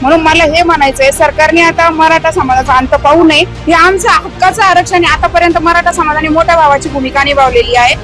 म्हणून मला हे म्हणायचंय, सरकारने आता मराठा समाजाचा अंत पाहू नये. हे आमचं हक्काचं आरक्षण आहे. आतापर्यंत मराठा समाजाने मोठ्या भावाची भूमिका निभावलेली आहे.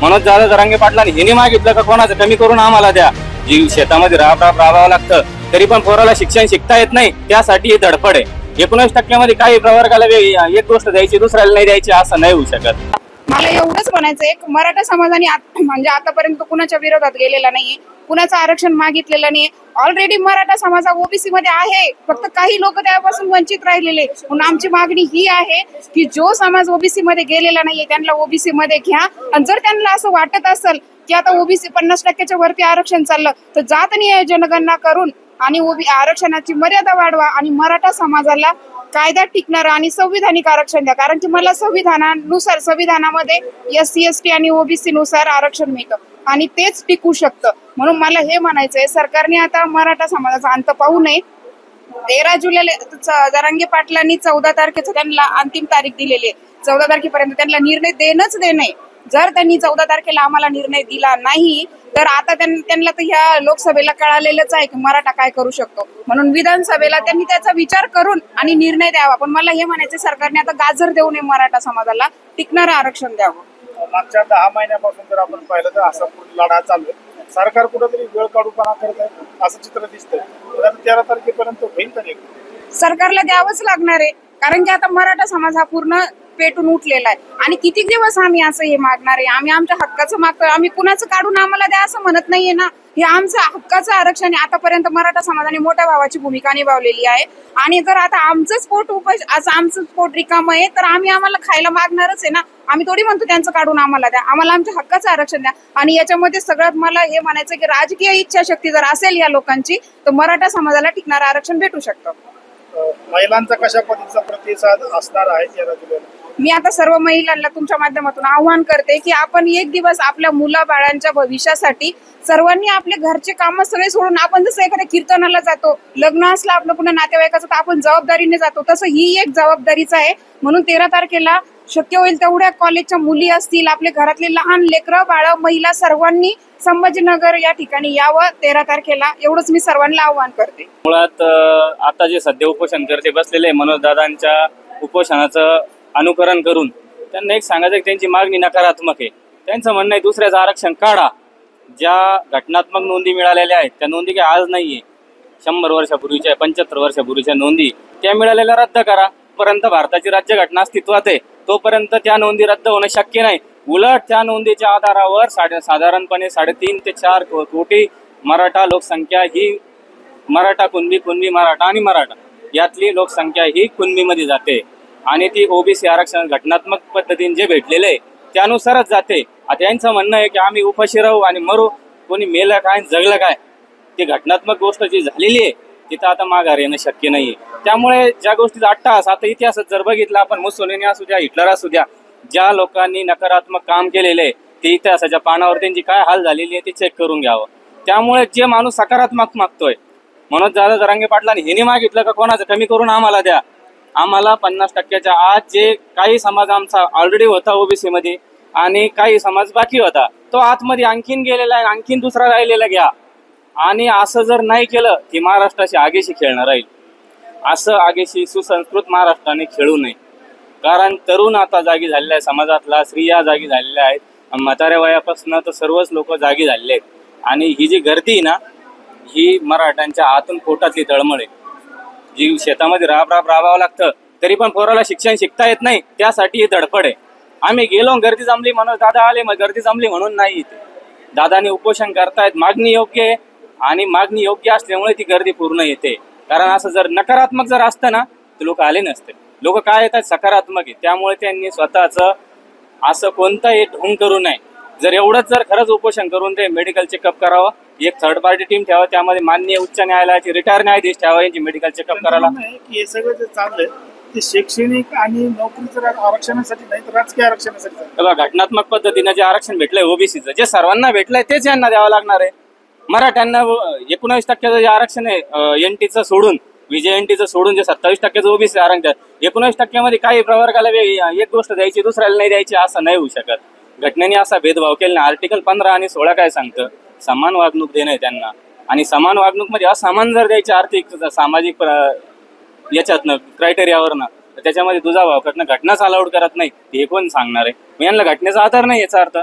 मनोज दादा जरांगे पाटलांनी हिने मागितलं का कोणाचं कमी करून आम्हाला द्या. जी शेतामध्ये राबावं लागतं तरी पण पोराला शिक्षण शिकता येत नाही, त्यासाठी ही धडपड आहे. 19% काही प्रवर्गाला एक गोष्ट द्यायची दुसऱ्याला नाही द्यायची असं नाही होऊ शकत. मला एवढंच म्हणायचंय, मराठा समाजाने म्हणजे आतापर्यंत कुणाच्या विरोधात गेलेला नाहीये, कुणाचं आरक्षण मागितलेलं नाहीये. ऑलरेडी मराठा समाज ओबीसी मध्ये आहे, फक्त काही लोक त्यापासून वंचित राहिलेले. म्हणून आमची मागणी ही आहे की जो समाज ओबीसी मध्ये गेलेला नाहीये त्यांना ओबीसी मध्ये घ्या. आणि जर त्यांना असं वाटत असेल की आता ओबीसी 50% वरती आरक्षण चाललं तर जातनीय जनगणना करून आणि आरक्षणाची मर्यादा वाढवा आणि मराठा समाजाला कायद्यात टिकणार आणि संविधानिक आरक्षण द्या. कारण की मला संविधानामध्ये SC ST आणि ओबीसी नुसार आरक्षण मिळतं आणि तेच टिकू शकतं. म्हणून मला हे म्हणायचंय, सरकारने आता मराठा समाजाचा अंत पाहू नये. 13 जुलैला जरांगे पाटलांनी 14 तारखेचं त्यांना अंतिम तारीख दिलेली आहे. 14 तारखेपर्यंत त्यांना निर्णय देणंच देणं आहे. जर त्यांनी 14 तारखेला आम्हाला निर्णय दिला नाही तर आता त्यांना तर ह्या लोकसभेला कळालेलंच आहे की मराठा काय करू शकतो. म्हणून विधानसभेला त्यांनी त्याचा विचार करून आणि निर्णय द्यावा. पण मला हे म्हणायचं, सरकारने आता गाजर देऊ नये, मराठा समाजाला टिकणारं आरक्षण द्यावं. मागच्या 10 महिन्यापासून जर आपण पाहिलं तर असा लढा चालू आहे. सरकार कुठेतरी वेळ काढूपणा करत आहे असं चित्र दिसतंय. 13 तारखेपर्यंत होईल का नाही? सरकारला द्यावंच लागणार आहे. कारण की आता मराठा समाज हा पूर्ण पेटून उठलेला आहे आणि किती दिवस आम्ही असं हे मागणार आहे. आम्ही आमच्या हक्काचं मागतोय. आम्ही कुणाचं काढून आम्हाला द्या असं म्हणत नाहीये ना. हे आमचं हक्काचं आरक्षण आहे. आतापर्यंत मराठा समाजाने मोठ्या भावाची भूमिका निभावलेली आहे आणि जर आता आमचंच पोट रिकामं आहे तर आम्हाला खायला मागणारच आहे ना. आम्ही थोडी म्हणतो त्यांचं काढून आम्हाला द्या. आम्हाला आमच्या हक्काचं आरक्षण द्या. आणि याच्यामध्ये सगळ्यात मला हे म्हणायचं की राजकीय इच्छाशक्ती जर असेल या लोकांची तर मराठा समाजाला टिकणारं आरक्षण भेटू शकतं. महिलांचा कशा पद्धतीचा प्रतिसाद असणार आहे 13 जुलैला? मी आता सर्व महिलांना तुमच्या माध्यमातून आव्हान करते की आपण एक दिवस आपल्या मुलाबाळांच्या भविष्यासाठी सर्वांनी आपले घरचे काम सगळे सोडून, आपण जसं एखाद्या कीर्तनाला जातो, लग्न असलं आपलं पुन्हा नातेवाईकाचं तर आपण जबाबदारीने जातो, तसं ही एक जबाबदारीच आहे. म्हणून 13 तारखेला शक्य होईल तेवढ्या कॉलेजच्या मुली असतील, आपले घरातले लहान लेकरं बाळ महिला सर्वांनी संभाजीनगर या ठिकाणी यावं 13 तारखेला. एवढंच मी सर्वांना आव्हान करते. मुळात आता जे सध्या उपोषण करते बसलेले मनोज दादांच्या उपोषणाचं अनुकरण करून त्यांना एक सांगायचं की त्यांची मागणी नकारात्मक आहे. त्यांचं म्हणणं आहे दुसऱ्याचं आरक्षण काढा. ज्या घटनात्मक नोंदी मिळालेल्या आहेत त्या नोंदी काही आज नाहीये, 100 वर्षापूर्वीच्या 75 वर्षापूर्वीच्या नोंदी त्या मिळालेल्या रद्द करा. पर्यंत भारताची राज्यघटना अस्तित्वात आहे तोपर्यंत त्या नोंदी रद्द होणं शक्य नाही. उलट त्या नोंदीच्या आधारावर साधारणपणे 3.5 ते 4 कोटी मराठा लोकसंख्या ही मराठा कुणबी मराठा आणि मराठा यातली लोकसंख्या ही कुणबीमध्ये जाते आणि ती ओबीसी आरक्षण घटनात्मक पद्धतीने जे भेटलेले आहे त्यानुसारच जाते. आता यांचं म्हणणं आहे की आम्ही उपाशी राहू आणि मरू, कोणी मेलं काय जगलं काय, ती घटनात्मक गोष्ट जी झालेली आहे तिथं आता माघार येणं शक्य नाहीये. त्यामुळे ज्या गोष्टीचा अट्टहास आता इतिहासात जर बघितला आपण, मुसोलिनी असू द्या, हिटलर असू द्या, ज्या लोकांनी नकारात्मक काम केलेले आहे ते इतिहासाच्या पानावर त्यांची काय हाल झालेली आहे ते चेक करून घ्यावं. त्यामुळे जे माणूस सकारात्मक मागतोय, मनोज दादा जरांगे पाटलांनी हिने मागितलं का कोणाचं कमी करून आम्हाला द्या. आम्हाला 50%च्या आत जे काही समाज आमचा ऑलरेडी होता ओबीसी मध्ये आणि काही समाज बाकी होता तो आतमध्ये आणखीन गेलेला आहे, आणखीन दुसरा राहिलेला घ्या. आणि असं जर नाही केलं की महाराष्ट्राशी आगेशी खेळणं राहील. असं आगेशी सुसंस्कृत महाराष्ट्राने खेळू नये. कारण तरुण आता जागी झालेला आहे समाजातला, स्त्रिया जागी झालेल्या आहेत, म्हाताऱ्या वयापासून तर सर्वच लोक जागी झालेले आहेत. आणि ही जी गर्दी ना ही मराठ्यांच्या आतून पोटातली तळमळ आहे. जी शेतामध्ये राबावं लागतं तरी पण पोराला शिक्षण शिकता येत नाही, त्यासाठी ही धडपड आहे. आम्ही गेलो, गर्दी जमली म्हणून दादा आले, मग गर्दी जमली म्हणून नाही इथे. दादानी उपोषण करतायत, मागणी योग्य आहे आणि मागणी योग्य असल्यामुळे ती गर्दी पूर्ण येते. कारण असं जर नकारात्मक जर असतं ना तर लोक आले नसते. लोक काय येतात, सकारात्मक आहे. त्यामुळे त्यांनी स्वतःचं असं कोणताही ढोंग करू नये. जर एवढंच जर खरंच उपोषण करून ते मेडिकल चेकअप करावं, एक थर्ड पार्टी टीम ठेवा, त्यामध्ये माननीय उच्च न्यायालयाचे रिटायर न्यायाधीश ठेवा यांची मेडिकल चेकअप करायला. हे सगळं जे चाललंय ते शैक्षणिक आणि नोकरीचं आरक्षणासाठी नाही तर राजकीय आरक्षणासाठी. घटनात्मक पद्धतीने जे आरक्षण भेटलंय ओबीसीचं, जे सर्वांना भेटलंय तेच यांना द्यावं लागणार आहे. मराठ्यांना 19% जे आरक्षण आहे एनटीचं सोडून, विजय सोडून जे 27% ओबीसी आरक्षण, 19% मध्ये काही प्रवर्गाला एक गोष्ट द्यायची दुसऱ्याला नाही द्यायची असं नाही होऊ शकत. घटनेने असा भेदभाव केला. आर्टिकल 15 आणि 16 काय सांगतं, समान वागणूक देणं त्यांना. आणि समान वागणूकमध्ये असमान जर द्यायचे आर्थिक सामाजिक याच्यातनं क्रायटेरियावरनं, तर त्याच्यामध्ये दुजाभाव करणं घटनाच अलाउड करत नाही, हे कोण सांगणार आहे? मग यांना घटनेचा आधार नाही याचा अर्थ.